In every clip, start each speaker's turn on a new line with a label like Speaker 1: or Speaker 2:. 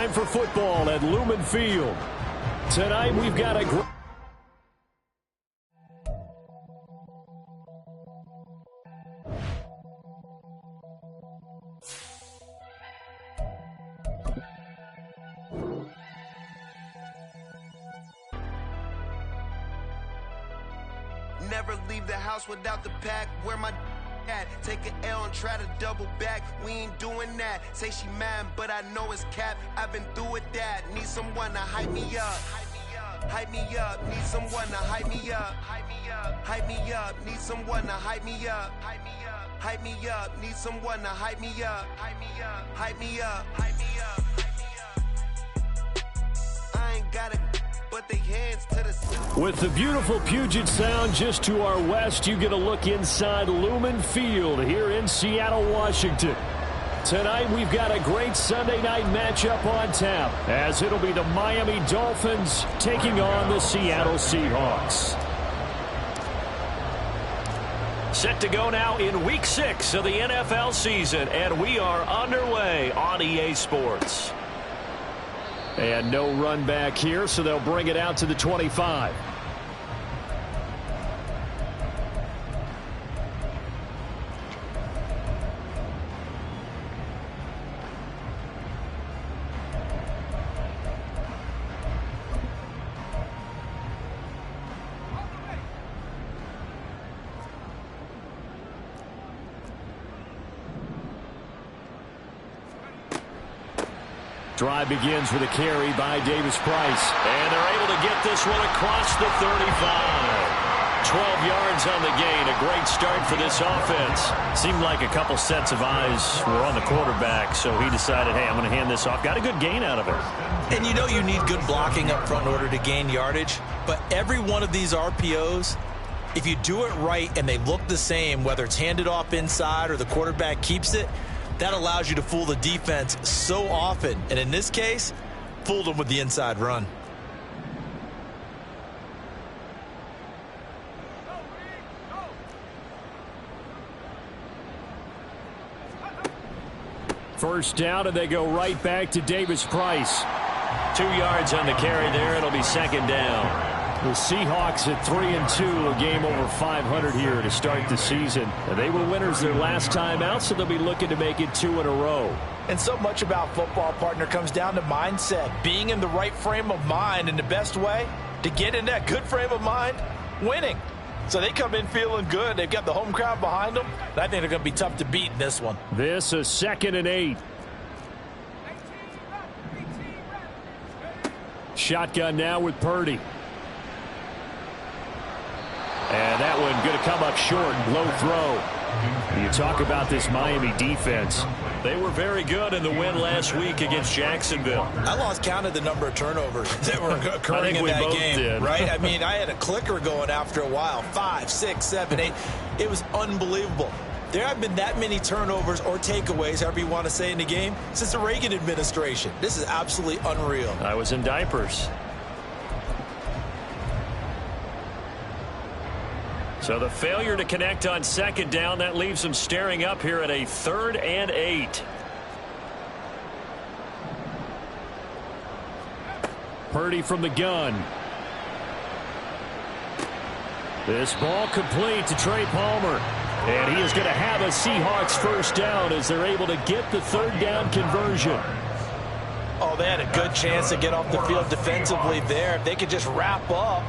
Speaker 1: time for football at Lumen Field. Tonight we've got a great...
Speaker 2: Never leave the house without the pack. Where my at? Take an L and try to double back. We ain't doing that. Say she mad, but I know it's cap. I've been through with that. Need someone to hype me up. Hype me up. Need someone to hype me up. Hype me up. Hype me up. Need someone to hype me up. Hype me up. Hype me up. Need someone to hype me up. Hype me up. Hype me up. Hype me up. I ain't got it. But they hands to the...
Speaker 1: With the beautiful Puget Sound just to our west, you get a look inside Lumen Field here in Seattle, Washington. Tonight we've got a great Sunday night matchup on tap, as it'll be the Miami Dolphins taking on the Seattle Seahawks. Set to go now in Week 6 of the NFL season, and we are underway on EA Sports. And no run back here, so they'll bring it out to the 25. Drive begins with a carry by Davis Price. And they're able to get this one across the 35. 12 yards on the gain. A great start for this offense. Seemed like a couple sets of eyes were on the quarterback, so he decided, hey, I'm going to hand this off. Got a good gain out of it.
Speaker 3: And you know you need good blocking up front in order to gain yardage. But every one of these RPOs, if you do it right and they look the same, whether it's handed off inside or the quarterback keeps it, that allows you to fool the defense so often. And in this case, fooled them with the inside run.
Speaker 1: First down, and they go right back to Davis Price. 2 yards on the carry there. It'll be second down. The Seahawks at 3-2, a game over 500 here to start the season. They were winners their last time out, so they'll be looking to make it 2 in a row.
Speaker 4: And so much about football, partner, comes down to mindset. Being in the right frame of mind, and the best way to get in that good frame of mind, winning. So they come in feeling good. They've got the home crowd behind them. And I think they're going to be tough to beat in this one.
Speaker 1: This is 2nd and 8. Shotgun now with Purdy. And that one going to come up short. Low throw. You talk about this Miami defense. They were very good in the win last week against Jacksonville.
Speaker 3: I lost count of the number of turnovers that were occurring in that game. Right? I mean, I had a clicker going after a while. 5, 6, 7, 8. It was unbelievable. There haven't been that many turnovers or takeaways, however you want to say, in the game since the Reagan administration. This is absolutely unreal.
Speaker 1: I was in diapers. So the failure to connect on second down, that leaves them staring up here at a 3rd and 8. Purdy from the gun. This ball complete to Trey Palmer. And he is going to have a Seahawks first down as they're able to get the 3rd down conversion.
Speaker 4: Oh, they had a good chance to get off the field defensively there. If they could just wrap up,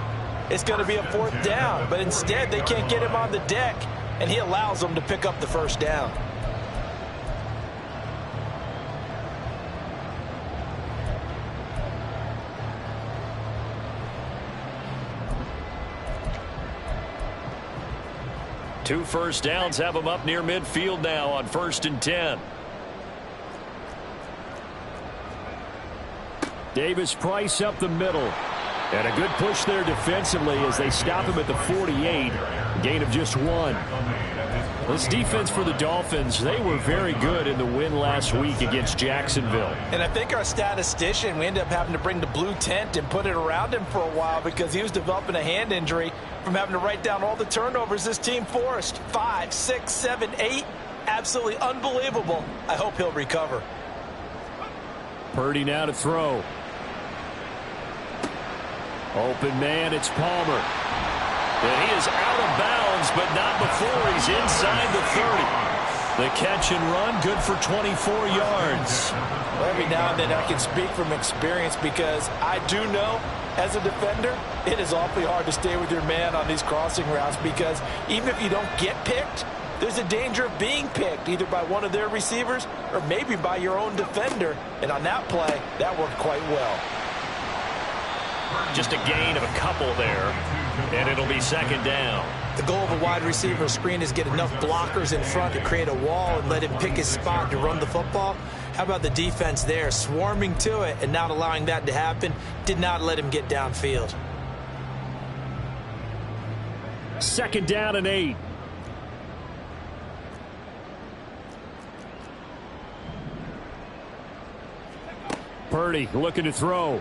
Speaker 4: it's going to be a 4th down. But instead, they can't get him on the deck, and he allows them to pick up the first down.
Speaker 1: Two first downs have them up near midfield now on 1st and 10. Davis Price up the middle. And a good push there defensively as they stop him at the 48. Gain of just 1. This defense for the Dolphins, they were very good in the win last week against Jacksonville.
Speaker 4: And I think our statistician, we ended up having to bring the blue tent and put it around him for a while because he was developing a hand injury from having to write down all the turnovers this team forced. 5, 6, 7, 8. Absolutely unbelievable. I hope he'll recover.
Speaker 1: Purdy now to throw. Open man, it's Palmer. And he is out of bounds, but not before he's inside the 30. The catch and run, good for 24 yards.
Speaker 4: Well, every now and then I can speak from experience because I do know, as a defender, it is awfully hard to stay with your man on these crossing routes because even if you don't get picked, there's a danger of being picked either by one of their receivers or maybe by your own defender. And on that play, that worked quite well.
Speaker 1: Just a gain of a couple there, and it'll be second down.
Speaker 3: The goal of a wide receiver screen is get enough blockers in front to create a wall and let him pick his spot to run the football. How about the defense there, swarming to it and not allowing that to happen? Did not let him get downfield.
Speaker 1: Second down and 8. Purdy looking to throw.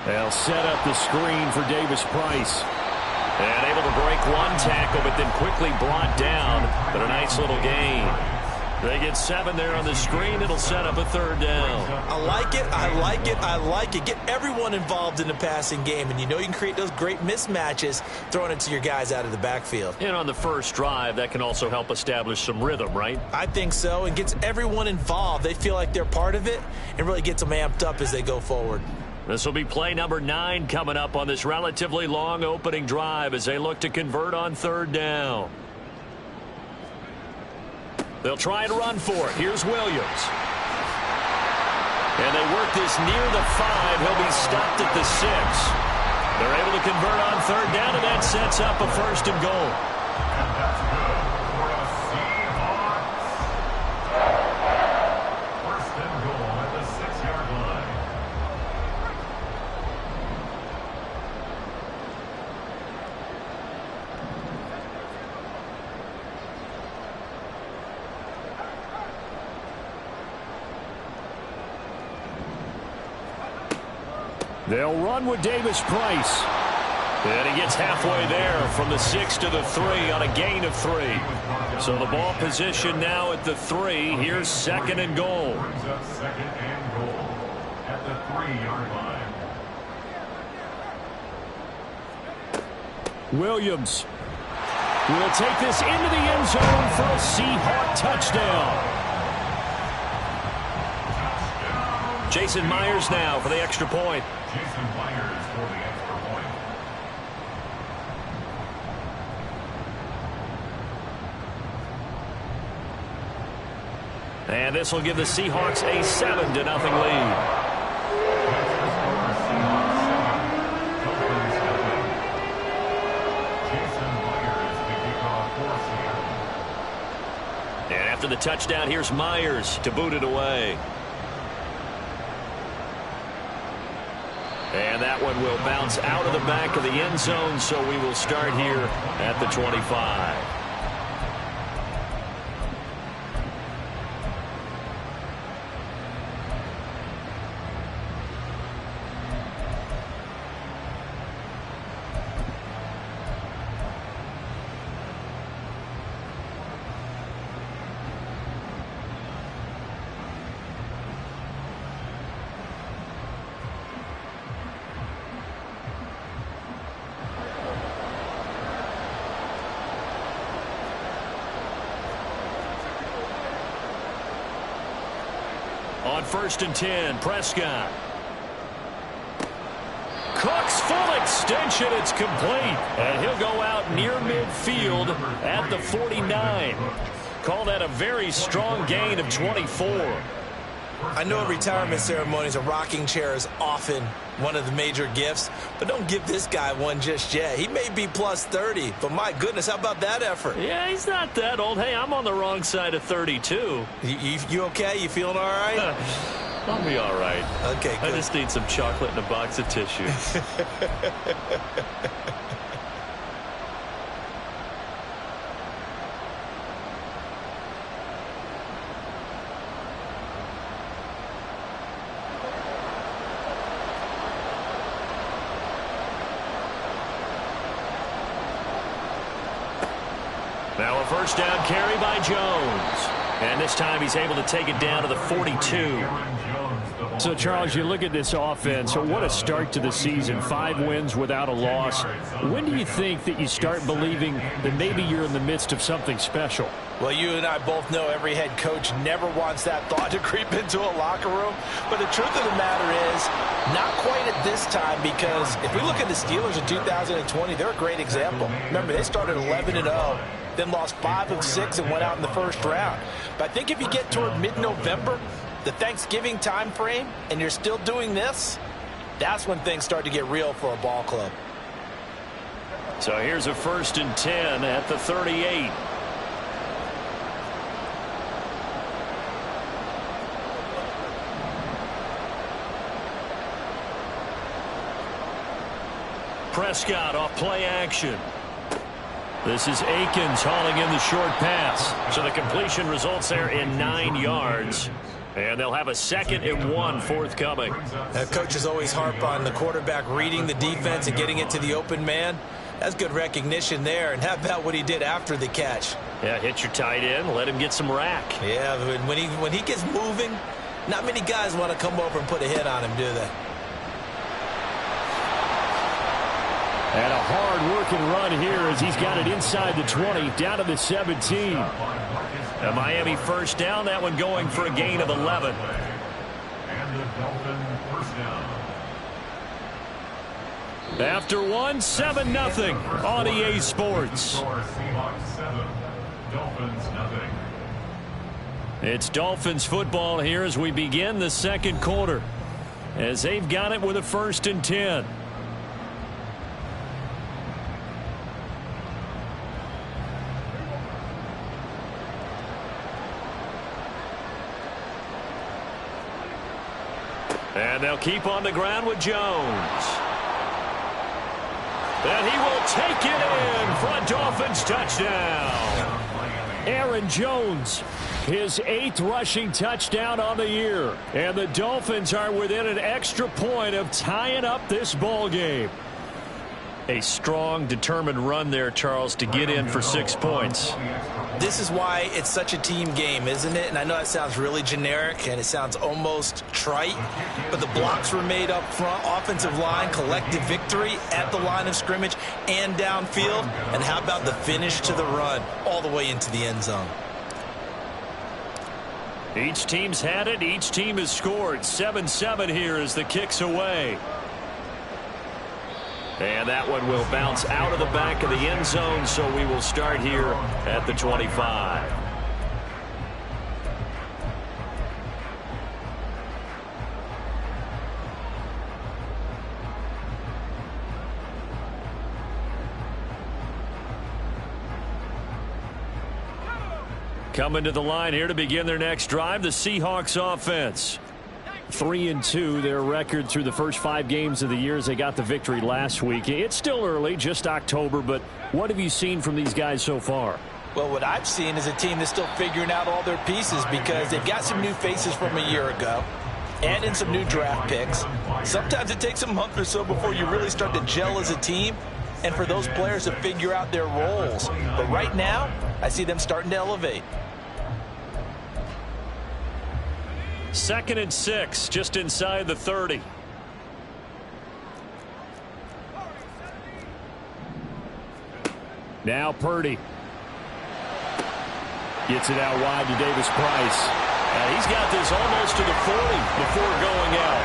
Speaker 1: They'll set up the screen for Davis Price. And able to break one tackle, but then quickly brought down. But a nice little gain. They get 7 there on the screen. It'll set up a third down.
Speaker 3: I like it. I like it. I like it. Get everyone involved in the passing game. And you know you can create those great mismatches throwing it to your guys out of the backfield.
Speaker 1: And on the first drive, that can also help establish some rhythm, right?
Speaker 3: I think so. And gets everyone involved. They feel like they're part of it and really gets them amped up as they go forward.
Speaker 1: This will be play number 9 coming up on this relatively long opening drive as they look to convert on third down. They'll try and run for it. Here's Williams. And they work this near the 5. He'll be stopped at the 6. They're able to convert on third down, and that sets up a first and goal. They'll run with Davis Price. And he gets halfway there from the 6 to the 3 on a gain of 3. So the ball position now at the 3. Here's second and goal.
Speaker 5: Second and goal at the 3-yard line.
Speaker 1: Williams will take this into the end zone for a Seahawk touchdown. Jason Myers now for the extra point.
Speaker 5: Jason Myers for the extra point.
Speaker 1: And this will give the Seahawks a 7-0 lead. And after the touchdown, here's Myers to boot it away. And that one will bounce out of the back of the end zone, so we will start here at the 25. On 1st and 10, Prescott. Cook's full extension. It's complete. And he'll go out near midfield at the 49. Call that a very strong gain of 24.
Speaker 3: I know at retirement ceremonies, a rocking chair is often one of the major gifts, but don't give this guy one just yet. He may be plus 30, but my goodness, how about that effort?
Speaker 1: Yeah, he's not that old. Hey, I'm on the wrong side of 32.
Speaker 3: You okay? You feeling all right?
Speaker 1: I'll be all right.
Speaker 3: Okay, good.
Speaker 1: I just need some chocolate and a box of tissues. Now a first down carry by Jones. And this time he's able to take it down to the 42.
Speaker 5: Aaron Jones, the
Speaker 1: So, Charles, you look at this offense, so what a start to the season. 5 wins without a loss. When do you think that you start believing that maybe you're in the midst of something special?
Speaker 4: Well, you and I both know every head coach never wants that thought to creep into a locker room. But the truth of the matter is, not quite at this time, because if we look at the Steelers in 2020, they're a great example. Remember, they started 11-0, then lost 5 of 6 and went out in the first round. But I think if you get toward mid-November, the Thanksgiving time frame, and you're still doing this, that's when things start to get real for a ball club.
Speaker 1: So here's a 1st and 10 at the 38. Prescott off play action. This is Akins hauling in the short pass. So the completion results there in 9 yards. And they'll have a 2nd and 1 forthcoming.
Speaker 3: Coaches always harp on the quarterback reading the defense and getting it to the open man. That's good recognition there. And how about what he did after the catch?
Speaker 1: Yeah, hit your tight end, let him get some rack.
Speaker 3: Yeah, but when he gets moving, not many guys want to come over and put a hit on him, do they?
Speaker 1: And a hard-working run here as he's got it inside the 20, down to the 17. A Miami first down, that one going for a gain of 11.
Speaker 5: And the Dolphin first down.
Speaker 1: After one, 7-0 on EA Sports.
Speaker 5: Score Seahawks 7, Dolphins nothing.
Speaker 1: It's Dolphins football here as we begin the second quarter, as they've got it with a 1st and 10. And they'll keep on the ground with Jones. And he will take it in for a Dolphins touchdown. Aaron Jones, his 8th rushing touchdown on the year. And the Dolphins are within an extra point of tying up this ball game. A strong, determined run there, Charles, to get in for 6 points.
Speaker 3: This is why it's such a team game, isn't it? And I know that sounds really generic and it sounds almost trite, but the blocks were made up front, offensive line, collective victory at the line of scrimmage and downfield. And how about the finish to the run all the way into the end zone?
Speaker 1: Each team's had it. Each team has scored. 7-7 here as the kick's away. And that one will bounce out of the back of the end zone, so we will start here at the 25. Coming to the line here to begin their next drive, the Seahawks offense. 3-2, their record through the first 5 games of the year as they got the victory last week. It's still early, just October, but what have you seen from these guys so far?
Speaker 4: Well, what I've seen is a team that's still figuring out all their pieces because they've got some new faces from a year ago and in some new draft picks. Sometimes it takes a month or so before you really start to gel as a team and for those players to figure out their roles. But right now, I see them starting to elevate.
Speaker 1: 2nd and 6, just inside the 30. Now Purdy. Gets it out wide to Davis Price. And he's got this almost to the 40 before going out.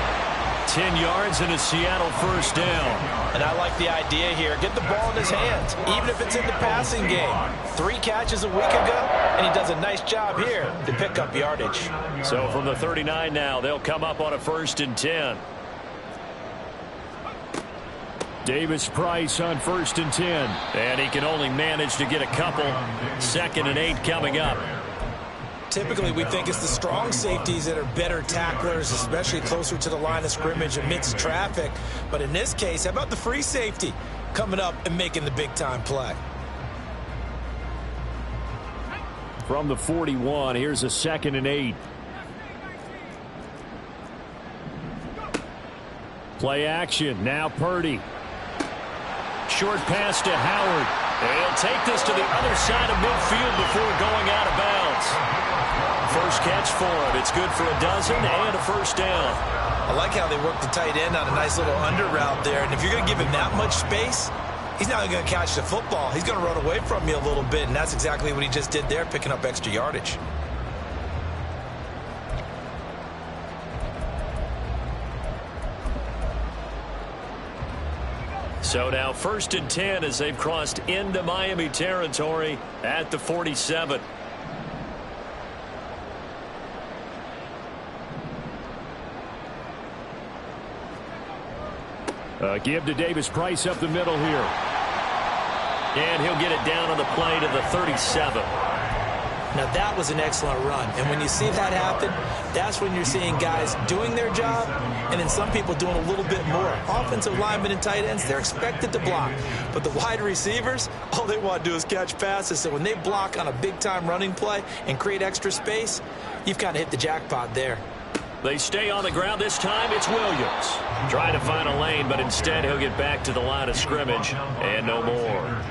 Speaker 1: 10 yards and a Seattle first down.
Speaker 4: And I like the idea here. Get the ball in his hands, even if it's in the passing game. 3 catches a week ago, and he does a nice job here to pick up yardage.
Speaker 1: So from the 39 now, they'll come up on a 1st and 10. Davis Price on 1st and 10. And he can only manage to get a couple. 2nd and 8 coming up.
Speaker 3: Typically, we think it's the strong safeties that are better tacklers, especially closer to the line of scrimmage amidst traffic. But in this case, how about the free safety coming up and making the big-time play?
Speaker 1: From the 41, here's a 2nd and 8. Play action. Now Purdy. Short pass to Howard. He'll take this to the other side of midfield before going out of bounds. first catch for him. It's good for a dozen and a first down.
Speaker 3: I like how they work the tight end on a nice little under route there. And if you're going to give him that much space, he's not going to catch the football. He's going to run away from you a little bit, and that's exactly what he just did there, picking up extra yardage.
Speaker 1: So now 1st and 10 as they've crossed into Miami territory at the 47. Give to Davis Price up the middle here. And he'll get it down on the play to the 37.
Speaker 3: Now, that was an excellent run. And when you see that happen, that's when you're seeing guys doing their job and then some people doing a little bit more. Offensive linemen and tight ends, they're expected to block. But the wide receivers, all they want to do is catch passes. So when they block on a big-time running play and create extra space, you've kind of hit the jackpot there.
Speaker 1: They stay on the ground. This time it's Williams. Trying to find a lane, but instead he'll get back to the line of scrimmage and no more.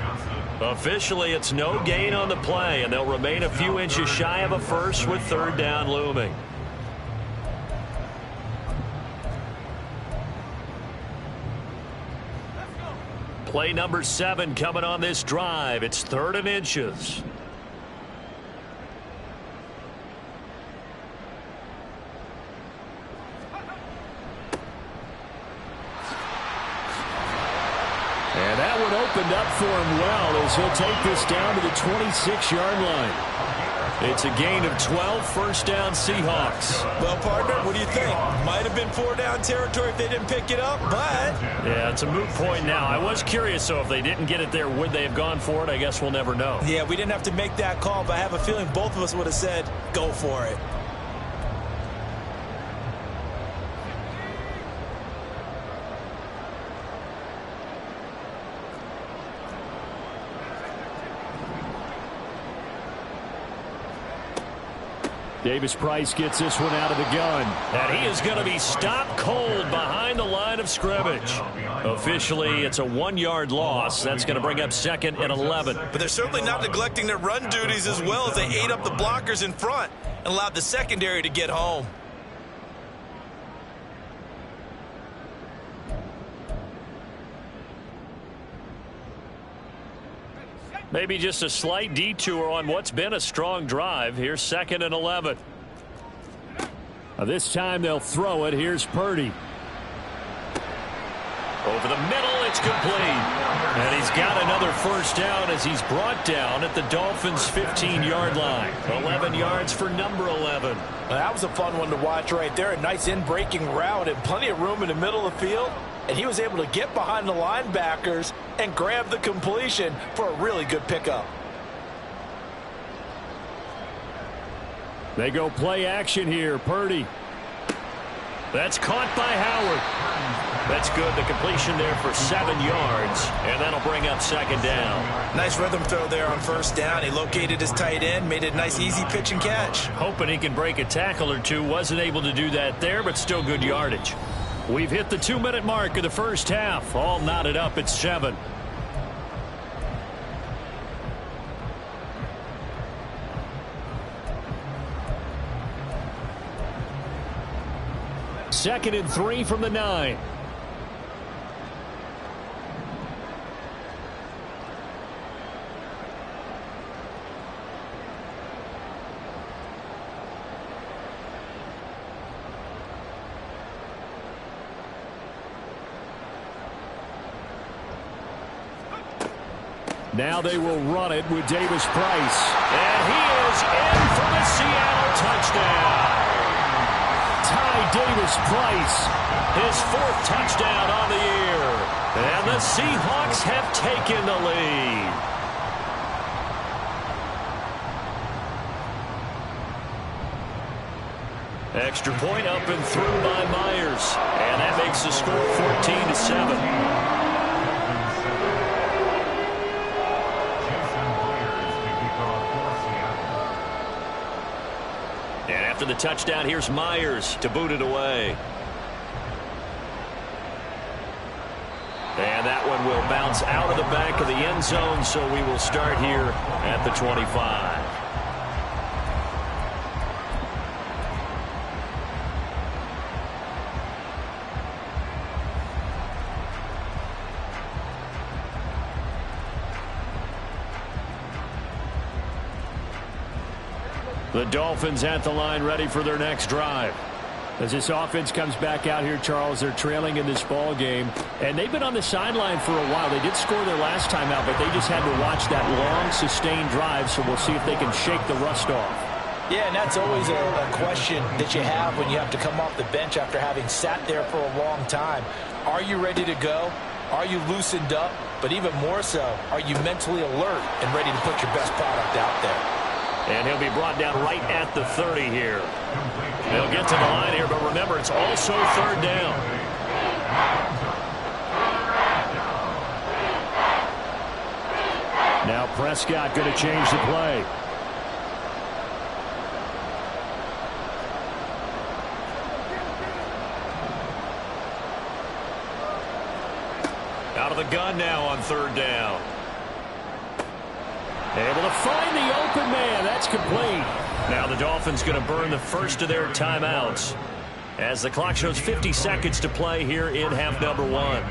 Speaker 1: Officially, it's no gain on the play, and they'll remain a few inches shy of a first with 3rd down looming. Play number 7 coming on this drive. It's 3rd and inches. And that one opened up for him well as he'll take this down to the 26-yard line. It's a gain of 12, 1st down Seahawks.
Speaker 3: Well, partner, what do you think? Might have been 4-down territory if they didn't pick it up, but...
Speaker 1: Yeah, it's a moot point now. I was curious, so if they didn't get it there, would they have gone for it? I guess we'll never know.
Speaker 3: Yeah, we didn't have to make that call, but I have a feeling both of us would have said, go for it.
Speaker 1: Davis Price gets this one out of the gun. And he is going to be stopped cold behind the line of scrimmage. Officially, it's a 1-yard loss. That's going to bring up 2nd and 11.
Speaker 3: But they're certainly not neglecting their run duties as well as they ate up the blockers in front and allowed the secondary to get home.
Speaker 1: Maybe just a slight detour on what's been a strong drive. Here's 2nd and 11. This time they'll throw it. Here's Purdy. Over the middle, it's complete. And he's got another 1st down as he's brought down at the Dolphins' 15-yard line. 11 yards for number 11.
Speaker 4: Well, that was a fun one to watch right there. A nice in-breaking route and plenty of room in the middle of the field. And he was able to get behind the linebackers and grab the completion for a really good pickup.
Speaker 1: They go play action here. Purdy. That's caught by Howard. That's good. The completion there for 7 yards. And that'll bring up 2nd down.
Speaker 3: Nice rhythm throw there on 1st down. He located his tight end, made it a nice easy pitch and catch.
Speaker 1: Hoping he can break a tackle or two. Wasn't able to do that there, but still good yardage. We've hit the 2-minute mark of the first half. All knotted up at 7. Second and 3 from the 9. Now they will run it with Davis Price. And he is in for the Seattle touchdown. Ty Davis Price, his 4th touchdown on the year. And the Seahawks have taken the lead. Extra point up and through by Myers. And that makes the score 14-7. After the touchdown, here's Myers to boot it away. And that one will bounce out of the back of the end zone, so we will start here at the 25. The Dolphins at the line ready for their next drive. As this offense comes back out here, Charles, they're trailing in this ball game, and they've been on the sideline for a while. They did score their last time out, but they just had to watch that long, sustained drive, so we'll see if they can shake the rust off.
Speaker 4: Yeah, and that's always a question that you have when you have to come off the bench after having sat there for a long time. Are you ready to go? Are you loosened up? But even more so, are you mentally alert and ready to put your best product out there?
Speaker 1: And he'll be brought down right at the 30 here. They'll get to the line here, but remember, it's also third down. Now Prescott going to change the play. Out of the gun now on third down. Able to find the open man. That's complete. Now the Dolphins going to burn the first of their timeouts as the clock shows 50 seconds to play here in half number one.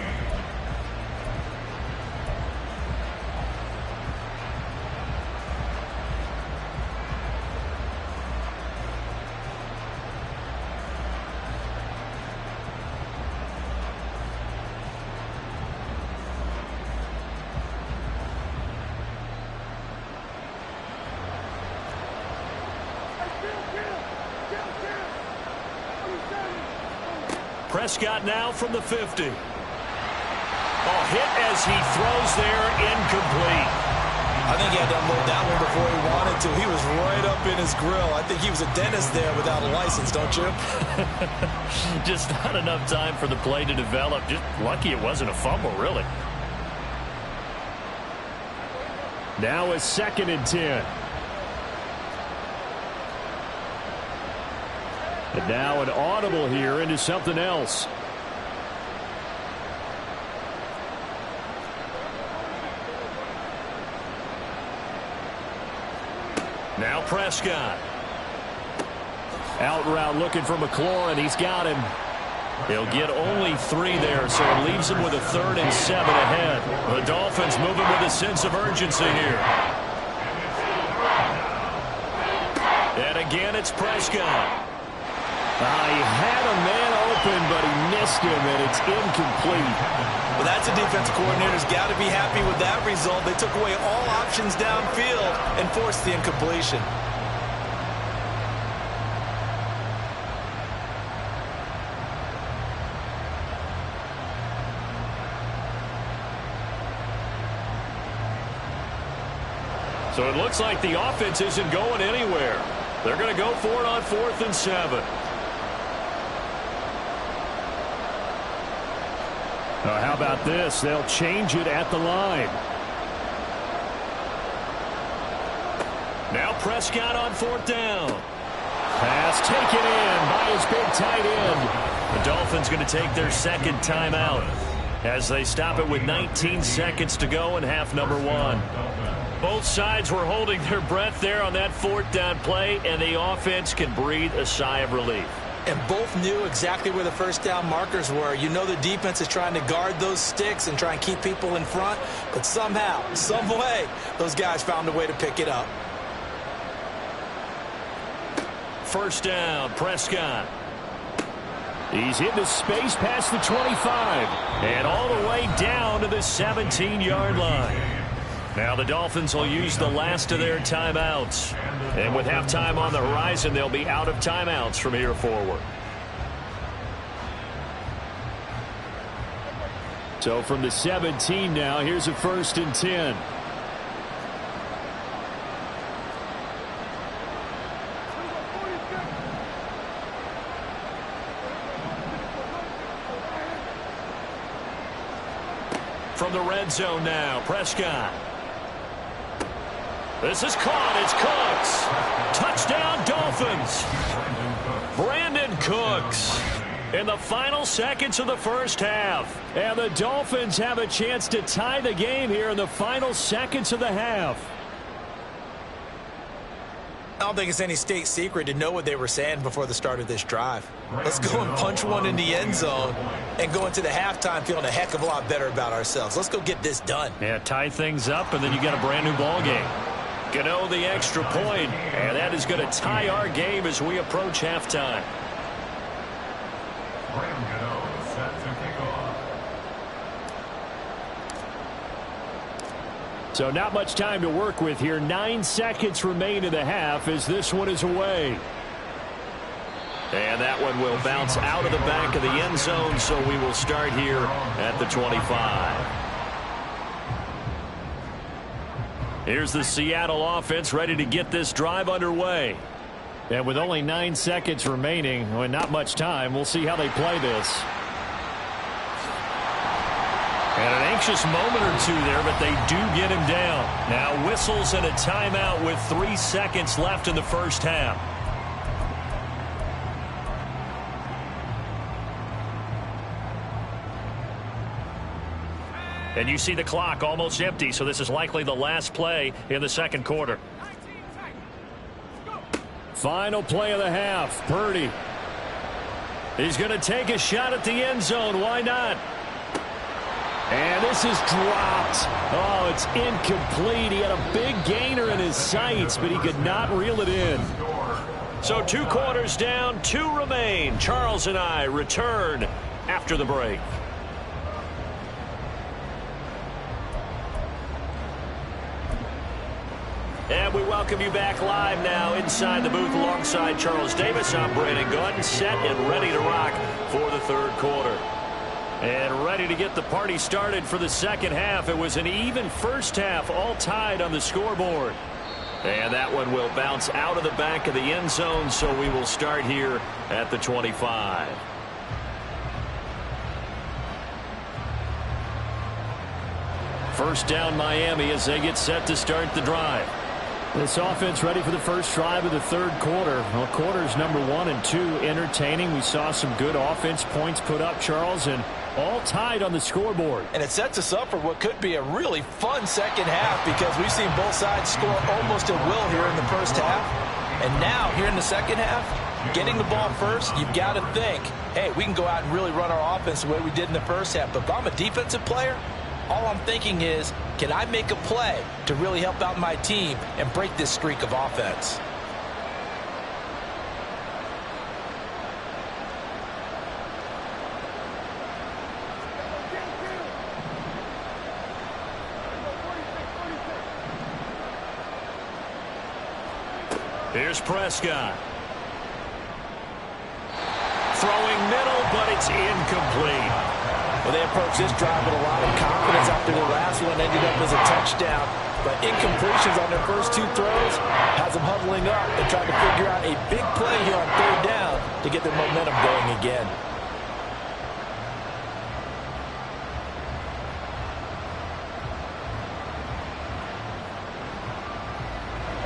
Speaker 1: Prescott now from the 50. Hit as he throws there, incomplete.
Speaker 4: I think he had to unload that one before he wanted to. He was right up in his grill. I think he was a dentist there without a license, don't you?
Speaker 1: Just not enough time for the play to develop. Just lucky it wasn't a fumble, really. Now a 2nd and 10. And now an audible here into something else. Now Prescott. Out route looking for McLaurin. He's got him. He'll get only 3 there, so it leaves him with a 3rd and 7 ahead. The Dolphins moving with a sense of urgency here. And again, it's Prescott. He had a man open, but he missed him, and it's incomplete.
Speaker 4: Well, that's a defensive coordinator's got to be happy with that result. They took away all options downfield and forced the incompletion.
Speaker 1: So it looks like the offense isn't going anywhere. They're going to go for it on 4th and 7. How about this? They'll change it at the line. Now Prescott on 4th down. Pass taken in by his big tight end. The Dolphins going to take their 2nd timeout as they stop it with 19 seconds to go in half number one. Both sides were holding their breath there on that 4th down play, and the offense can breathe a sigh of relief.
Speaker 4: And both knew exactly where the 1st down markers were. You know the defense is trying to guard those sticks and try and keep people in front, but somehow, some way, those guys found a way to pick it up.
Speaker 1: 1st down, Prescott. He's into space past the 25 and all the way down to the 17-yard line. Now the Dolphins will use the last of their timeouts. And with halftime on the horizon, they'll be out of timeouts from here forward. So from the 17 now, here's a 1st and 10. From the red zone now, Prescott. This is caught. It's Cooks. Touchdown, Dolphins. Brandon Cooks in the final seconds of the 1st half. And the Dolphins have a chance to tie the game here in the final seconds of the half.
Speaker 4: I don't think it's any state secret to know what they were saying before the start of this drive. Let's go and punch one in the end zone and go into the halftime feeling a heck of a lot better about ourselves. Let's go get this done.
Speaker 1: Yeah, tie things up, and then you got a brand new ball game. Gano the extra point, and that is going to tie our game as we approach halftime.
Speaker 5: Set to kick off.
Speaker 1: So not much time to work with here. 9 seconds remain in the half as this one is away. And that one will bounce out of the back of the end zone, so we will start here at the 25. Here's the Seattle offense ready to get this drive underway. And with only 9 seconds remaining, and not much time, we'll see how they play this. And an anxious moment or two there, but they do get him down. Now whistles and a timeout with 3 seconds left in the first half. And you see the clock almost empty, so this is likely the last play in the second quarter. Final play of the half. Purdy. He's going to take a shot at the end zone. Why not? And this is dropped. Oh, it's incomplete. He had a big gainer in his sights, but he could not reel it in. So 2 quarters down, 2 remain. Charles and I return after the break. And we welcome you back live now inside the booth alongside Charles Davis. I'm Brandon Gunn, set and ready to rock for the third quarter. And ready to get the party started for the second half. It was an even first half, all tied on the scoreboard. And that one will bounce out of the back of the end zone, so we will start here at the 25. First down Miami as they get set to start the drive. This offense ready for the first drive of the third quarter. Well, quarters number 1 and 2 entertaining. We saw some good offense points put up, Charles, and all tied on the scoreboard.
Speaker 4: And it sets us up for what could be a really fun second half because we've seen both sides score almost at will here in the first half. And now, here in the second half, getting the ball first, you've got to think, hey, we can go out and really run our offense the way we did in the first half. But if I'm a defensive player, all I'm thinking is, can I make a play to really help out my team and break this streak of offense?
Speaker 1: Here's Prescott. Throwing middle, but it's incomplete.
Speaker 4: Well, they approached this drive with a lot of confidence after their last one ended up as a touchdown. But incompletions on their first 2 throws has them huddling up and trying to figure out a big play here on third down to get their momentum going again.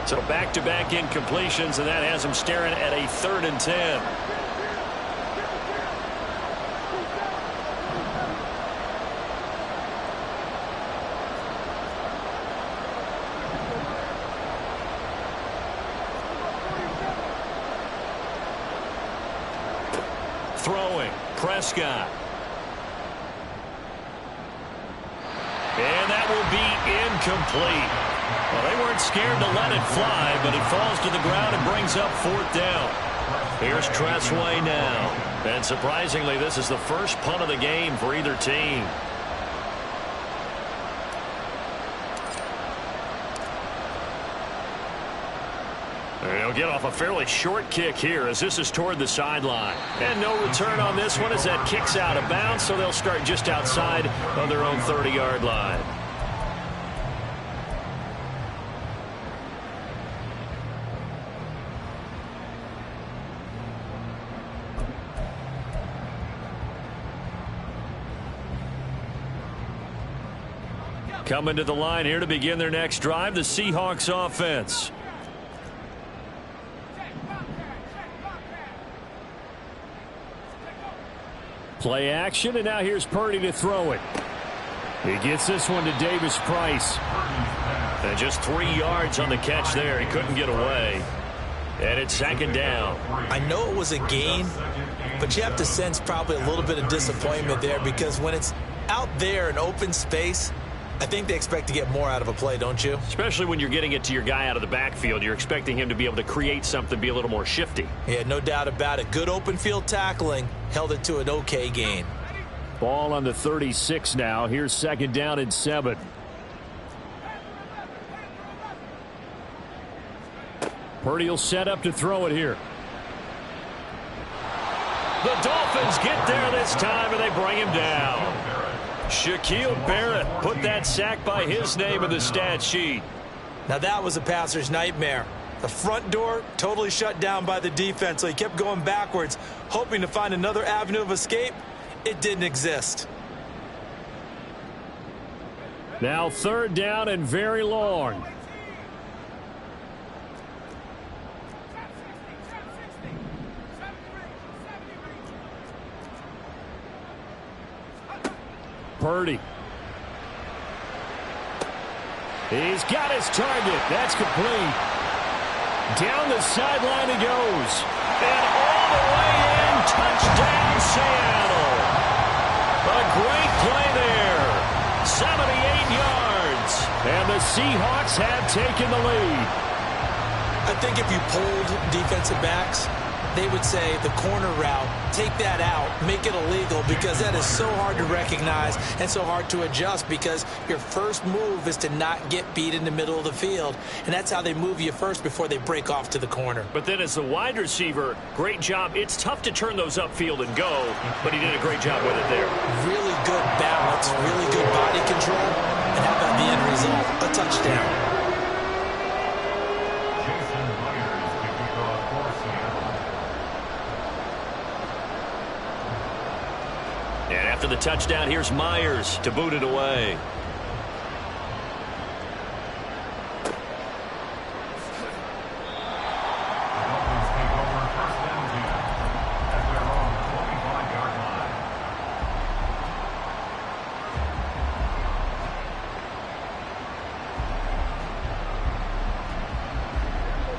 Speaker 1: So back-to-back incompletions, and that has them staring at a 3rd and 10. Throwing, Prescott. And that will be incomplete. Well, they weren't scared to let it fly, but it falls to the ground and brings up 4th down. Here's Tressway now. And surprisingly, this is the first punt of the game for either team. They'll get off a fairly short kick here as this is toward the sideline. And no return on this one as that kicks out of bounds, so they'll start just outside of their own 30-yard line. Coming to the line here to begin their next drive, the Seahawks offense. Play action, and now here's Purdy to throw it. He gets this one to Davis Price. And just 3 yards on the catch there. He couldn't get away. And it's 2nd down.
Speaker 3: I know it was a gain, but you have to sense probably a little bit of disappointment there because when it's out there in open space, I think they expect to get more out of a play, don't you?
Speaker 1: Especially when you're getting it to your guy out of the backfield. You're expecting him to be able to create something, be a little more shifty.
Speaker 3: Yeah, no doubt about it. Good open field tackling. Held it to an okay gain.
Speaker 1: Ball on the 36 now. Here's 2nd down and 7. Purdy will set up to throw it here. The Dolphins get there this time, and they bring him down. Shaquille Barrett put that sack by his name in the stat sheet.
Speaker 3: Now that was a passer's nightmare. The front door totally shut down by the defense, so he kept going backwards, hoping to find another avenue of escape. It didn't exist.
Speaker 1: Now 3rd down and very long. Purdy. He's got his target. That's complete. Down the sideline he goes. And all the way in. Touchdown, Seattle. A great play there. 78 yards. And the Seahawks have taken the lead.
Speaker 3: I think if you polled defensive backs, they would say the corner route, take that out, make it illegal, because that is so hard to recognize and so hard to adjust, because your first move is to not get beat in the middle of the field, and that's how they move you first before they break off to the corner.
Speaker 1: But then as a wide receiver, great job. It's tough to turn those upfield and go, but he did a great job with it there.
Speaker 3: Really good balance, really good body control, and how about the end result? A touchdown.
Speaker 1: And after the touchdown, here's Myers to boot it away.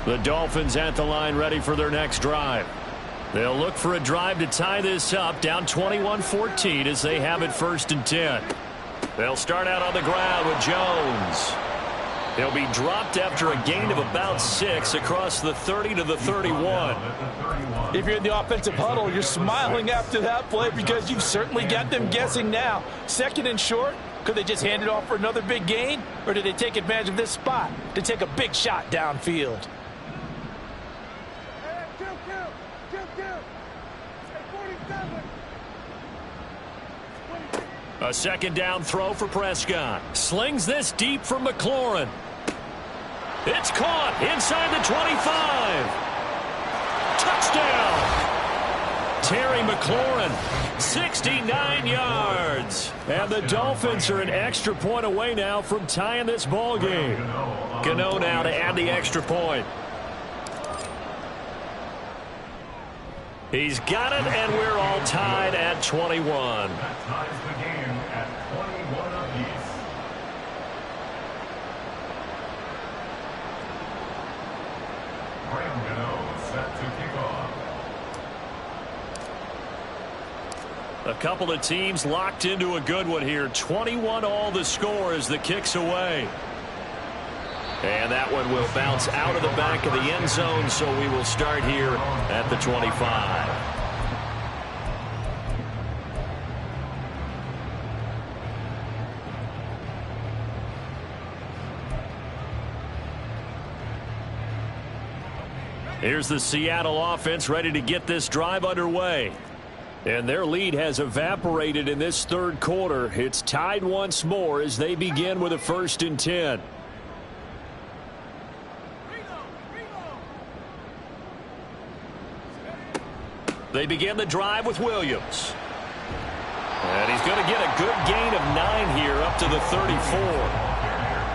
Speaker 1: The Dolphins at the line, ready for their next drive. They'll look for a drive to tie this up, down 21-14 as they have it 1st and 10. They'll start out on the ground with Jones. He'll be dropped after a gain of about 6 across the 30 to the 31.
Speaker 4: If you're in the offensive huddle, you're smiling after that play because you've certainly got them guessing now. 2nd and short, could they just hand it off for another big gain? Or did they take advantage of this spot to take a big shot downfield?
Speaker 1: A 2nd down throw for Prescott. Slings this deep for McLaurin. It's caught inside the 25. Touchdown. Terry McLaurin, 69 yards. And the Dolphins are an extra point away now from tying this ball game. Gano now to add the extra point. He's got it, and we're all tied at 21.
Speaker 5: That ties the game at 21 apiece. Graham Gano set to kick off.
Speaker 1: A couple of teams locked into a good one here. 21 all the score as the kick's away. And that one will bounce out of the back of the end zone, so we will start here at the 25. Here's the Seattle offense ready to get this drive underway. And their lead has evaporated in this 3rd quarter. It's tied once more as they begin with a 1st and 10. They begin the drive with Williams. And he's going to get a good gain of 9 here up to the 34.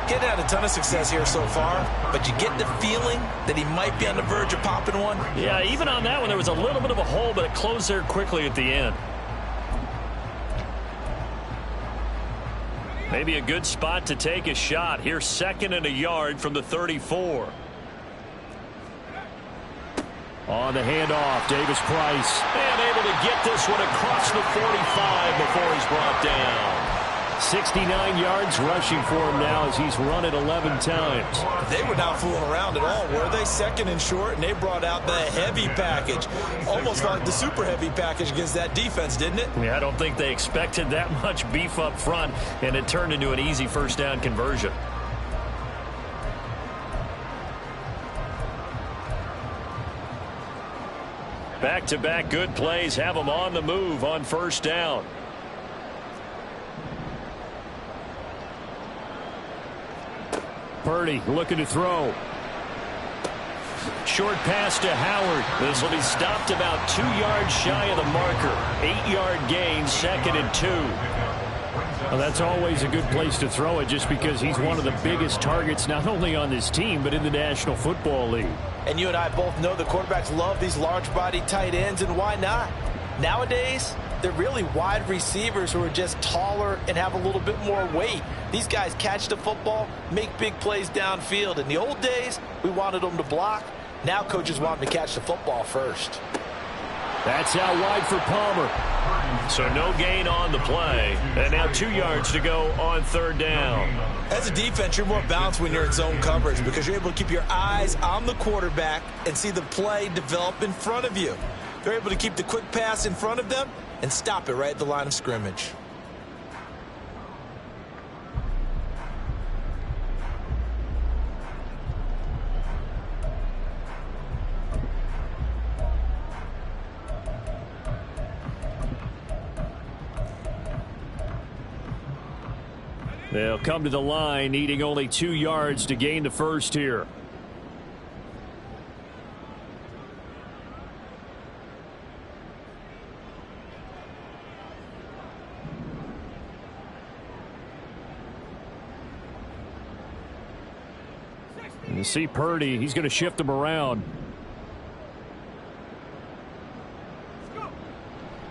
Speaker 3: He's had a ton of success here so far, but you get the feeling that he might be on the verge of popping one.
Speaker 1: Yeah, even on that one, there was a little bit of a hole, but it closed there quickly at the end. Maybe a good spot to take a shot. Here's 2nd and a yard from the 34. On the handoff, Davis Price. And able to get this one across the 45 before he's brought down. 69 yards rushing for him now as he's run it 11 times.
Speaker 3: They were not fooling around at all, were they? Second and short, and they brought out the heavy package. Almost like the super heavy package against that defense, didn't it?
Speaker 1: Yeah, I don't think they expected that much beef up front, and it turned into an easy first down conversion. Back-to-back good plays have them on the move on first down. Purdy looking to throw. Short pass to Howard. This will be stopped about 2 yards shy of the marker. 8-yard gain, 2nd and 2. Well, that's always a good place to throw it just because he's one of the biggest targets not only on this team but in the National Football League.
Speaker 4: And you and I both know the quarterbacks love these large-body tight ends, and why not? Nowadays, they're really wide receivers who are just taller and have a little bit more weight. These guys catch the football, make big plays downfield. In the old days, we wanted them to block. Now coaches want them to catch the football first.
Speaker 1: That's out wide for Palmer. So no gain on the play. And now 2 yards to go on third down.
Speaker 3: As a defense, you're more balanced when you're in zone coverage because you're able to keep your eyes on the quarterback and see the play develop in front of you. They're able to keep the quick pass in front of them and stop it right at the line of scrimmage.
Speaker 1: They'll come to the line, needing only 2 yards to gain the first here. And you see Purdy, he's going to shift them around.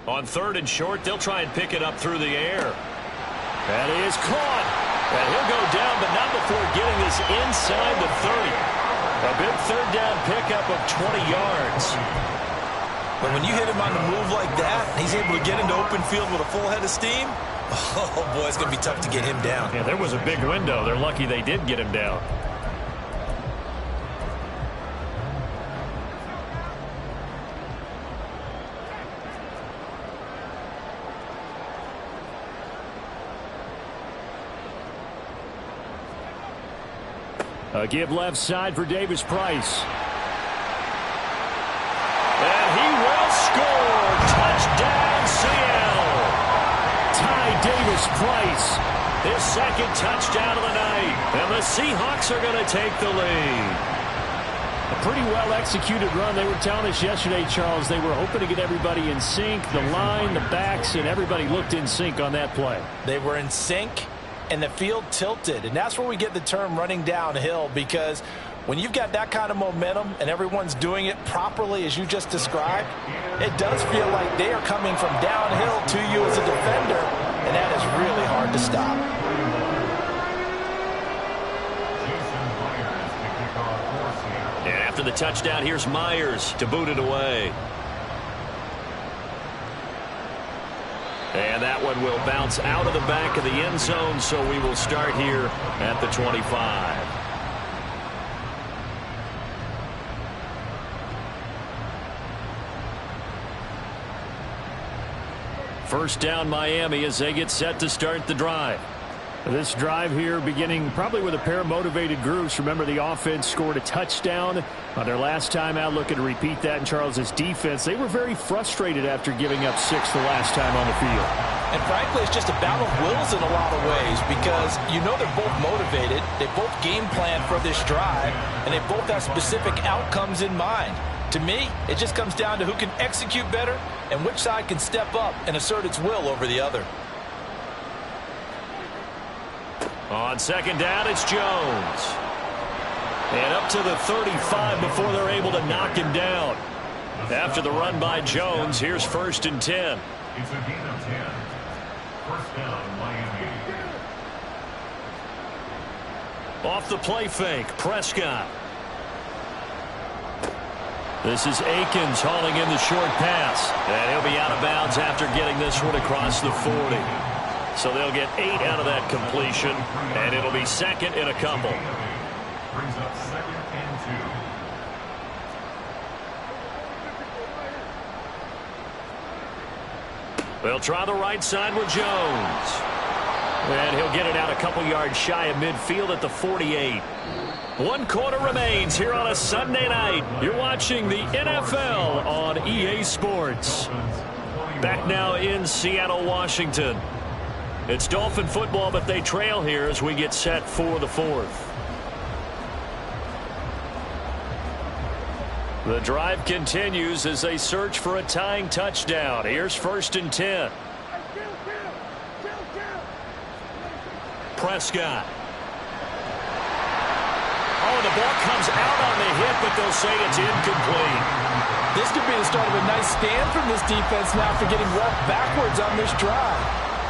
Speaker 1: On third and short, they'll try and pick it up through the air. That is caught. And he'll go down, but not before getting this inside the 30. A big third down pickup of 20 yards.
Speaker 3: But when you hit him on the move like that, he's able to get into open field with a full head of steam. Oh, boy, it's going to be tough to get him down.
Speaker 1: Yeah, there was a big window. They're lucky they did get him down. A give left side for Davis Price. And he will score. Touchdown, Seattle. Ty Davis Price. His second touchdown of the night. And the Seahawks are going to take the lead. A pretty well-executed run. They were telling us yesterday, Charles, they were hoping to get everybody in sync. The line, the backs, and everybody looked in sync on that play.
Speaker 4: They were in sync. And the field tilted, and that's where we get the term running downhill, because when you've got that kind of momentum and everyone's doing it properly as you just described, it does feel like they are coming from downhill to you as a defender, and that is really hard to stop.
Speaker 1: And after the touchdown, here's Myers to boot it away. And that one will bounce out of the back of the end zone, so we will start here at the 25. First down, Miami, as they get set to start the drive. This drive here beginning probably with a pair of motivated groups. Remember, the offense scored a touchdown on their last time out. Looking to repeat that in Charles's defense. They were very frustrated after giving up 6 the last time on the field.
Speaker 4: And frankly, it's just a battle of wills in a lot of ways, because you know they're both motivated. They both game plan for this drive, and they both have specific outcomes in mind. To me, it just comes down to who can execute better and which side can step up and assert its will over the other.
Speaker 1: On second down, it's Jones. And up to the 35 before they're able to knock him down. After the run by Jones, here's 1st and 10.
Speaker 5: It's a gain of 10. First down, Miami.
Speaker 1: Off the play fake, Prescott. This is Akins hauling in the short pass. And he'll be out of bounds after getting this one across the 40. So they'll get 8 out of that completion, and it'll be second and a couple.
Speaker 5: Brings up 2nd and 2.
Speaker 1: They'll try the right side with Jones. And he'll get it out a couple yards shy of midfield at the 48. 1 quarter remains here on a Sunday night. You're watching the NFL on EA Sports. Back now in Seattle, Washington. It's Dolphin football, but they trail here as we get set for the 4th. The drive continues as they search for a tying touchdown. Here's 1st and 10. Prescott. Oh, the ball comes out on the hit, but they'll say it's incomplete.
Speaker 4: This could be the start of a nice stand from this defense now for getting walked backwards on this drive.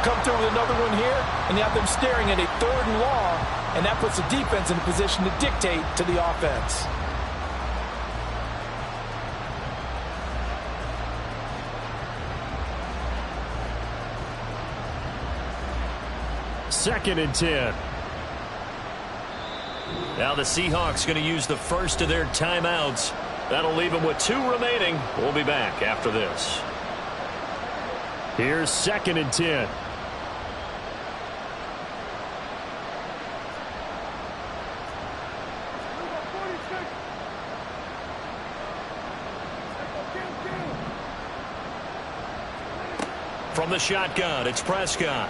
Speaker 4: Come through with another one here, and you have them staring at a 3rd and long, and that puts the defense in a position to dictate to the offense.
Speaker 1: Second and 10. Now the Seahawks going to use the first of their timeouts. That'll leave them with 2 remaining. We'll be back after this. Here's 2nd and 10. From the shotgun, it's Prescott.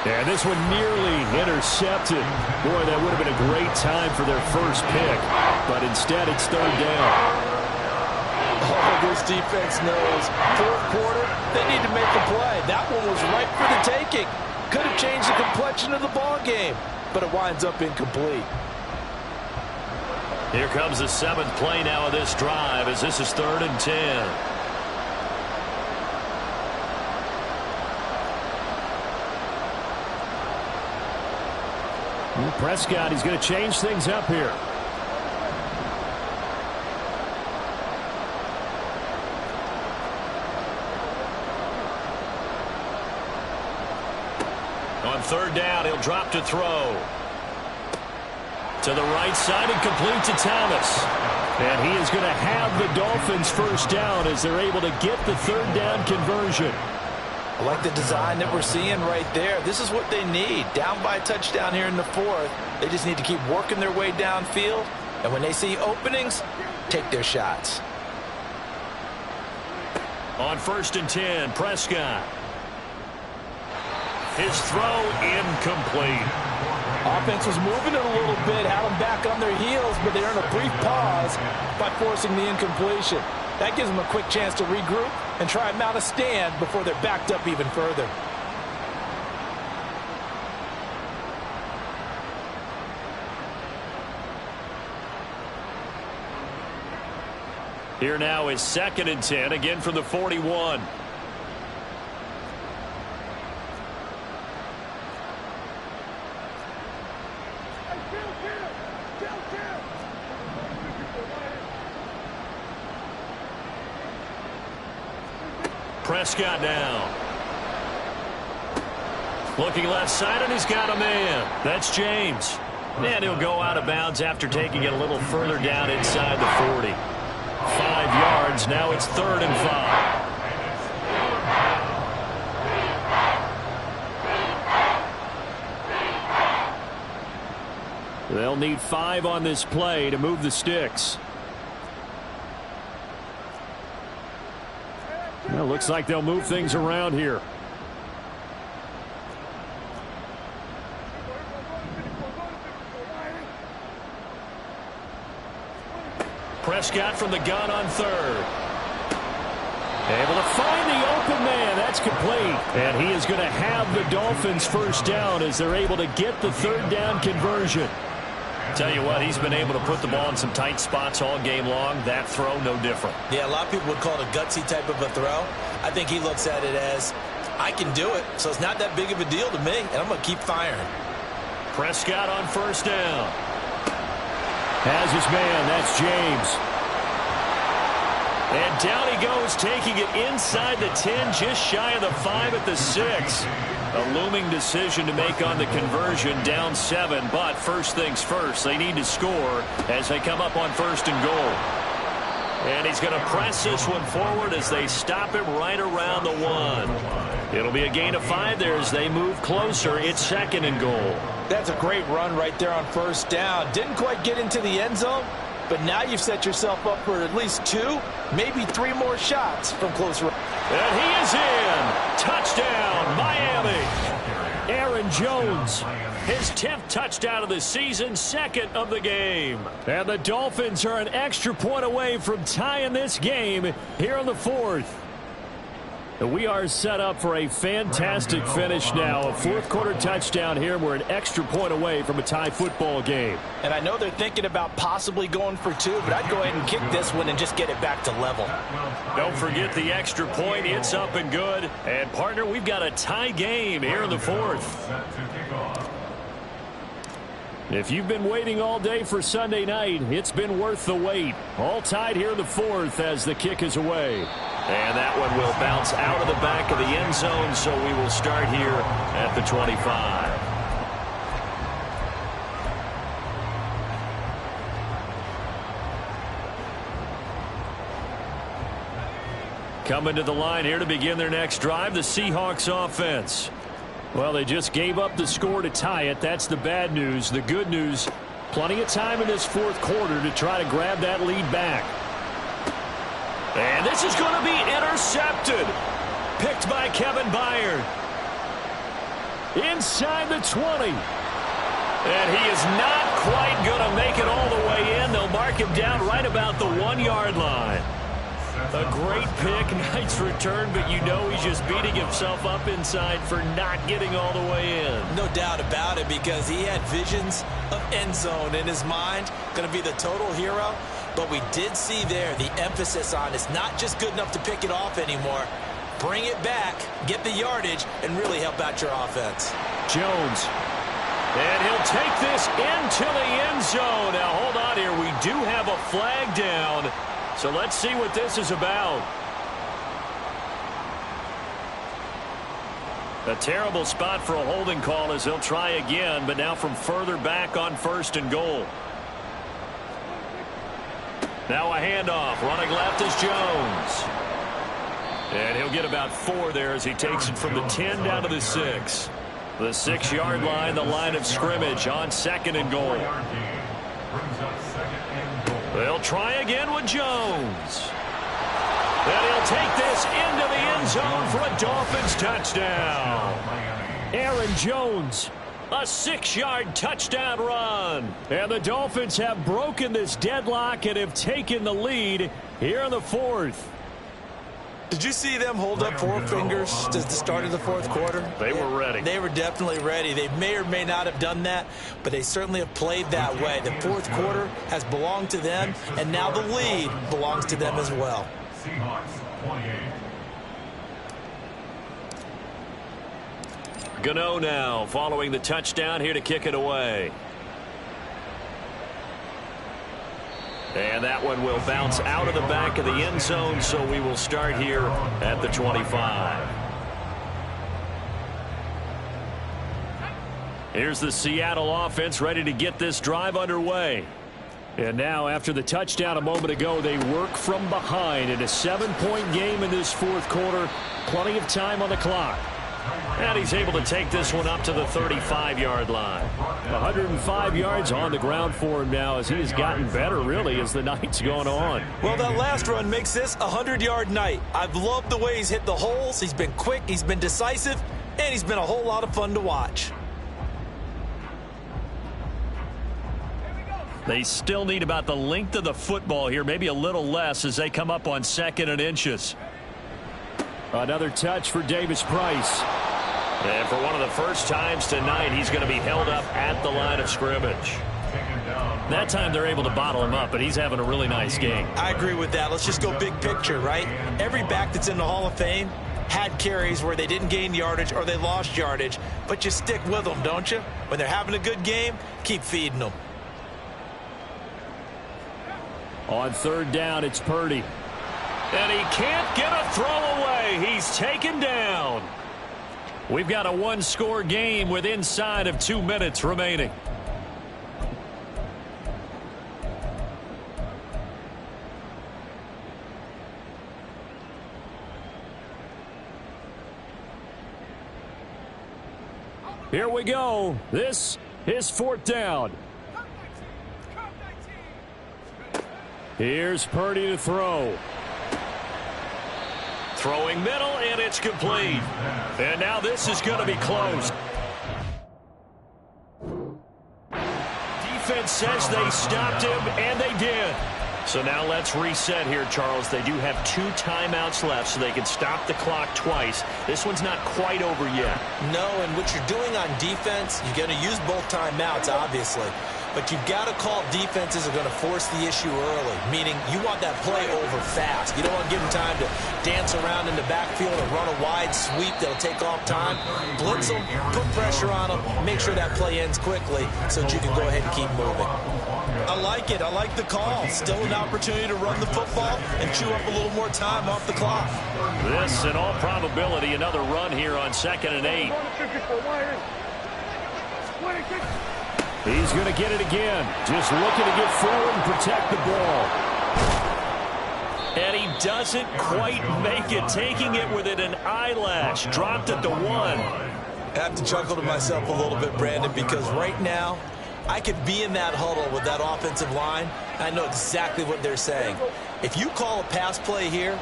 Speaker 1: And this one nearly intercepted. Boy, that would have been a great time for their first pick. But instead, it's 3rd down.
Speaker 4: Oh, this defense knows. 4th quarter, they need to make a play. That one was right for the taking. Could have changed the complexion of the ball game, but it winds up incomplete.
Speaker 1: Here comes the 7th play now of this drive as this is 3rd and 10. Prescott, he's going to change things up here. On 3rd down, he'll drop to throw. To the right side and complete to Thomas. And he is going to have the Dolphins first down as they're able to get the 3rd down conversion.
Speaker 4: I like the design that we're seeing right there. This is what they need. Down by a touchdown here in the 4th. They just need to keep working their way downfield. And when they see openings, take their shots.
Speaker 1: On 1st and 10, Prescott. His throw incomplete.
Speaker 4: Offense was moving it a little bit, had them back on their heels, but they're in a brief pause by forcing the incompletion. That gives them a quick chance to regroup and try and mount a stand before they're backed up even further.
Speaker 1: Here now is 2nd and 10, again from the 41. Prescott now. Looking left side, and he's got a man. That's James. And he'll go out of bounds after taking it a little further down inside the 40. 5 yards. Now it's 3rd and 5. They'll need 5 on this play to move the sticks. Well, looks like they'll move things around here. Prescott from the gun on 3rd. Able to find the open man. That's complete. And he is going to have the Dolphins first down as they're able to get the 3rd down conversion. Tell you what, he's been able to put the ball in some tight spots all game long. That throw, no different.
Speaker 3: Yeah, a lot of people would call it a gutsy type of a throw. I think he looks at it as, I can do it, so it's not that big of a deal to me, and I'm going to keep firing.
Speaker 1: Prescott on 1st down. Has his man. That's James. And down he goes, taking it inside the 10, just shy of the 5 at the 6. A looming decision to make on the conversion, down 7. But first things first, they need to score as they come up on 1st and goal. And he's going to press this one forward as they stop him right around the 1. It'll be a gain of 5 there as they move closer. It's 2nd and goal.
Speaker 4: That's a great run right there on 1st down. Didn't quite get into the end zone, but now you've set yourself up for at least 2, maybe 3 more shots from close range.
Speaker 1: And he is in. Touchdown, Miami. Aaron Jones, his 10th touchdown of the season, 2nd of the game. And the Dolphins are an extra point away from tying this game here in the 4th. We are set up for a fantastic finish now. A 4th quarter touchdown here. We're an extra point away from a tie football game.
Speaker 4: And I know they're thinking about possibly going for 2, but I'd go ahead and kick this one and just get it back to level.
Speaker 1: Don't forget the extra point. It's up and good. And, partner, we've got a tie game here in the 4th. If you've been waiting all day for Sunday night, it's been worth the wait. All tied here in the 4th as the kick is away. And that one will bounce out of the back of the end zone, so we will start here at the 25. Coming to the line here to begin their next drive, the Seahawks offense. Well, they just gave up the score to tie it. That's the bad news. The good news, plenty of time in this 4th quarter to try to grab that lead back. And this is going to be intercepted. Picked by Kevin Byard. Inside the 20. And he is not quite going to make it all the way in. They'll mark him down right about the 1-yard line. A great pick, nice return, but you know he's just beating himself up inside for not getting all the way in.
Speaker 3: No doubt about it, because he had visions of end zone in his mind. Going to be the total hero. But we did see there the emphasis on it's not just good enough to pick it off anymore. Bring it back, get the yardage, and really help out your offense.
Speaker 1: Jones. And he'll take this into the end zone. Now, hold on here. We do have a flag down. So let's see what this is about. A terrible spot for a holding call as they'll try again, but now from further back on 1st and goal. Now a handoff. Running left is Jones. And he'll get about 4 there as he takes it from the 10 down to the 6. The 6-yard line, the line of scrimmage on 2nd and goal. They'll try again with Jones. And he'll take this into the end zone for a Dolphins touchdown. Aaron Jones. A 6-yard touchdown run. And the Dolphins have broken this deadlock and have taken the lead here in the 4th.
Speaker 4: Did you see them hold up 4 fingers at the start of the 4th quarter?
Speaker 1: They were ready.
Speaker 4: They were definitely ready. They may or may not have done that, but they certainly have played that way. The 4th quarter has belonged to them, and now the lead belongs to them as well.
Speaker 5: Seahawks 28.
Speaker 1: Gano now following the touchdown here to kick it away. And that one will bounce out of the back of the end zone, so we will start here at the 25. Here's the Seattle offense ready to get this drive underway. And now, after the touchdown a moment ago, they work from behind in a 7-point game in this 4th quarter. Plenty of time on the clock. And he's able to take this one up to the 35-yard line. 105 yards on the ground for him now as he has gotten better, really, as the night's going on.
Speaker 4: Well, that last run makes this a 100-yard night. I've loved the way he's hit the holes. He's been quick, he's been decisive, and he's been a whole lot of fun to watch.
Speaker 1: They still need about the length of the football here, maybe a little less as they come up on 2nd and inches. Another touch for Davis Price. And for one of the first times tonight, he's going to be held up at the line of scrimmage. That time they're able to bottle him up, but he's having a really nice game.
Speaker 4: I agree with that. Let's just go big picture, right? Every back that's in the Hall of Fame had carries where they didn't gain yardage or they lost yardage, but you stick with them, don't you? When they're having a good game, keep feeding them.
Speaker 1: On 3rd down, it's Purdy. And he can't get a throw away. He's taken down. We've got a one-score game with inside of 2 minutes remaining. Here we go. This is 4th down. Here's Purdy to throw. Throwing middle, and it's complete. And now this is going to be close. Defense says they stopped him, and they did. So now let's reset here, Charles. They do have 2 timeouts left, so they can stop the clock twice. This one's not quite over yet.
Speaker 3: No, and what you're doing on defense, you're going to use both timeouts, obviously. But you've got to call defenses are going to force the issue early, meaning you want that play over fast. You don't want to give them time to dance around in the backfield and run a wide sweep that'll take off time. Blitz them, put pressure on them, make sure that play ends quickly so that you can go ahead and keep moving.
Speaker 4: I like it. I like the call. Still an opportunity to run the football and chew up a little more time off the clock.
Speaker 1: This, in all probability, another run here on 2nd and 8. He's going to get it again. Just looking to get forward and protect the ball. And he doesn't quite make it, taking it within an eyelash. Dropped at the 1.
Speaker 3: I have to chuckle to myself a little bit, Brandon, because right now I could be in that huddle with that offensive line. I know exactly what they're saying. If you call a pass play here,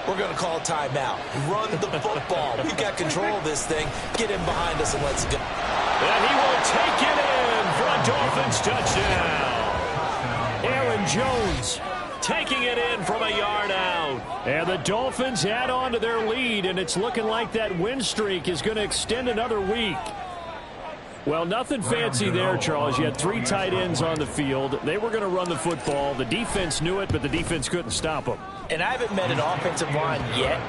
Speaker 3: we're going to call a timeout. Run the football. We've got control of this thing. Get in behind us and let's go.
Speaker 1: And he will take it in for a Dolphins touchdown. Aaron Jones taking it in from a yard out. And the Dolphins add on to their lead, and it's looking like that win streak is going to extend another week. Well, nothing fancy there, Charles. You had 3 tight ends on the field. They were going to run the football. The defense knew it, but the defense couldn't stop them.
Speaker 4: And I haven't met an offensive line yet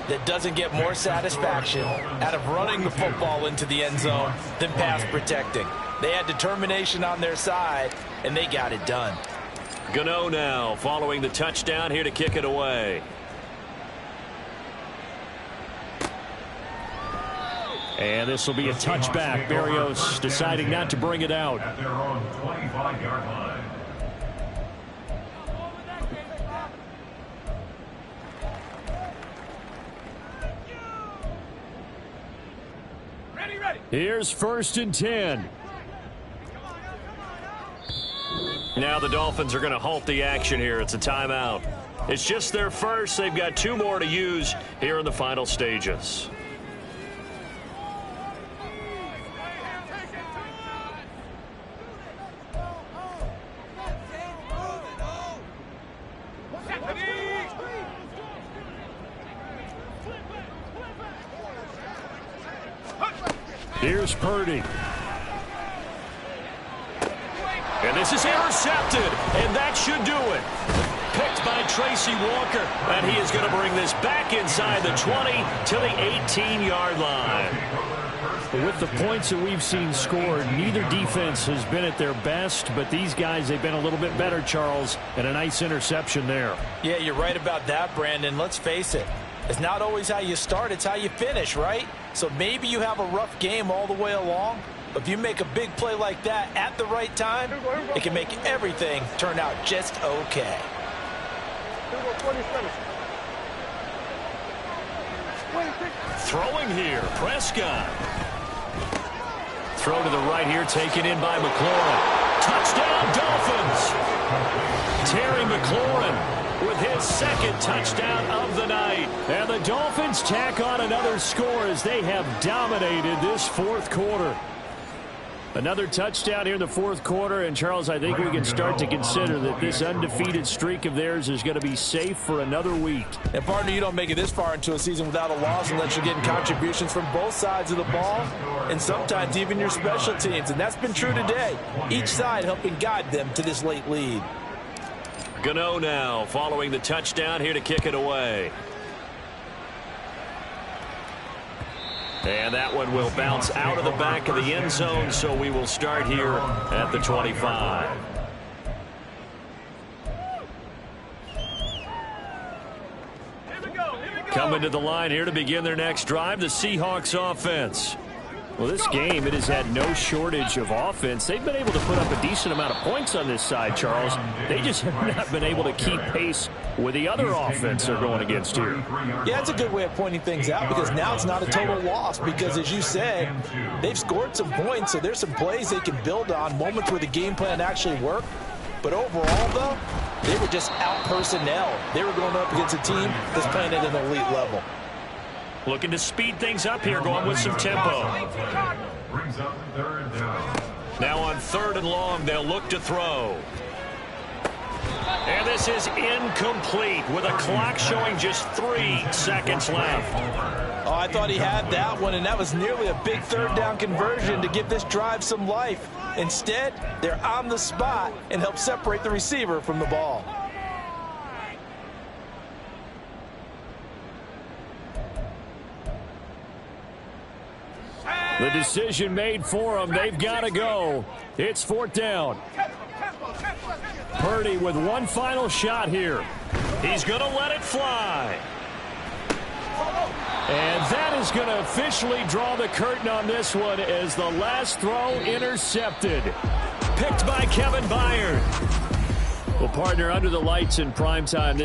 Speaker 4: that doesn't get more satisfaction out of running the football into the end zone than pass protecting. They had determination on their side, and they got it done.
Speaker 1: Gano now following the touchdown here to kick it away. And this will be a touchback. Berrios deciding not to bring it out.
Speaker 5: At their own 25-yard line.
Speaker 1: Here's 1st and 10. Now the Dolphins are going to halt the action here. It's a timeout. It's just their first. They've got 2 more to use here in the final stages. Here's Purdy. And this is intercepted, and that should do it. Picked by Tracy Walker, and he is going to bring this back inside the 20 to the 18-yard line. With the points that we've seen scored, neither defense has been at their best, but these guys, they've been a little bit better, Charles, and a nice interception there.
Speaker 4: Yeah, you're right about that, Brandon. Let's face it. It's not always how you start, it's how you finish, right? So maybe you have a rough game all the way along, but if you make a big play like that at the right time, it can make everything turn out just okay.
Speaker 1: Throwing here, Prescott. Throw to the right here, taken in by McLaurin. Touchdown, Dolphins! Terry McLaurin with his 2nd touchdown of the night. And the Dolphins tack on another score as they have dominated this 4th quarter. Another touchdown here in the 4th quarter, and Charles, I think we can start to consider that this undefeated streak of theirs is going to be safe for another week.
Speaker 4: And partner, you don't make it this far into a season without a loss unless you're getting contributions from both sides of the ball, and sometimes even your special teams, and that's been true today. Each side helping guide them to this late lead.
Speaker 1: Gano now following the touchdown here to kick it away. And that one will bounce out of the back of the end zone, so we will start here at the 25. Coming to the line here to begin their next drive, the Seahawks offense. Well, this game, it has had no shortage of offense. They've been able to put up a decent amount of points on this side, Charles. They just have not been able to keep pace with the other offense they're going against here.
Speaker 4: Yeah, it's a good way of pointing things out because now it's not a total loss because, as you said, they've scored some points, so there's some plays they can build on, moments where the game plan actually worked. But overall, though, they were just out-personnel. They were going up against a team that's playing at an elite level.
Speaker 1: Looking to speed things up here, going with some tempo.
Speaker 5: Brings up third down.
Speaker 1: Now on 3rd and long, they'll look to throw. And this is incomplete with a clock showing just 3 seconds left.
Speaker 4: Oh, I thought he had that one, and that was nearly a big 3rd down conversion to give this drive some life. Instead, they're on the spot and help separate the receiver from the ball.
Speaker 1: The decision made for them. They've got to go. It's 4th down. Purdy with one final shot here. He's going to let it fly. And that is going to officially draw the curtain on this one as the last throw intercepted. Picked by Kevin Byard. Well, partner, under the lights in primetime.